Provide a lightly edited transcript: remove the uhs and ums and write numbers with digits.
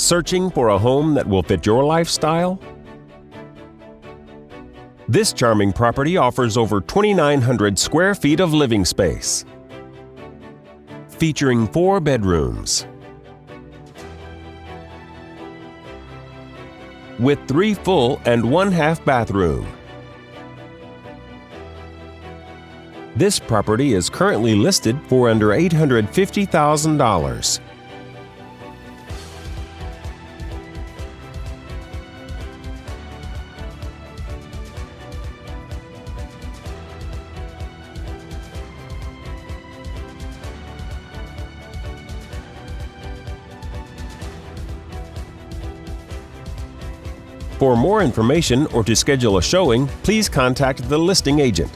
Searching for a home that will fit your lifestyle? This charming property offers over 2,900 square feet of living space, featuring 4 bedrooms with 3 full and 1 half bathroom. This property is currently listed for under $850,000. For more information or to schedule a showing, please contact the listing agent.